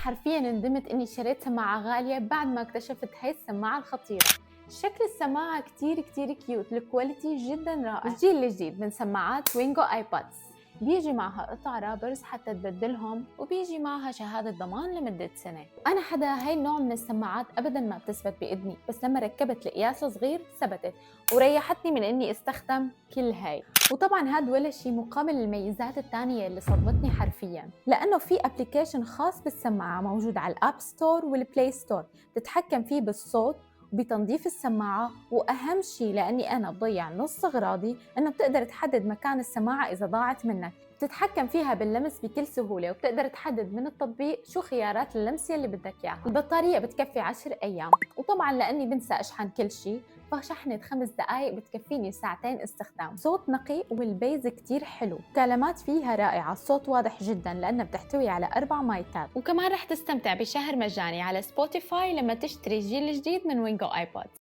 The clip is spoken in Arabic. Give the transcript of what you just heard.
حرفياً ندمت إني شريت سماعة غالية بعد ما اكتشفت هاي السماعة الخطيرة. شكل السماعة كتير كيوت، الكواليتي جداً رائع. الجيل الجديد من سماعات وينجو ايبودز بيجي معها قطع رابرز حتى تبدلهم، وبيجي معها شهادة ضمان لمدة سنة. أنا حدا هاي النوع من السماعات أبداً ما بتثبت بإذني، بس لما ركبت القياس صغير ثبتت وريحتني من إني استخدم كل هاي. وطبعاً هاد ولا شي مقابل الميزات التانية اللي صدمتني حرفياً، لأنه في ابليكيشن خاص بالسماعة موجود على الاب ستور والبلاي ستور تتحكم فيه بالصوت وبتنظيف السماعة. وأهم شيء لأني أنا بضيع نص أغراضي إنه بتقدر تحدد مكان السماعة إذا ضاعت منك، بتتحكم فيها باللمس بكل سهولة، وبتقدر تحدد من التطبيق شو خيارات اللمس اللي بدك إياها. البطارية بتكفي 10 أيام، وطبعاً لأني بنسى أشحن كل شيء فشحنة 5 دقايق بتكفيني ساعتين استخدام. صوت نقي والبيز كتير حلو، كلمات فيها رائعة، الصوت واضح جدا لأنها بتحتوي على 4 مايكات. وكمان رح تستمتع بشهر مجاني على سبوتيفاي لما تشتري الجيل الجديد من وينجو ايبود.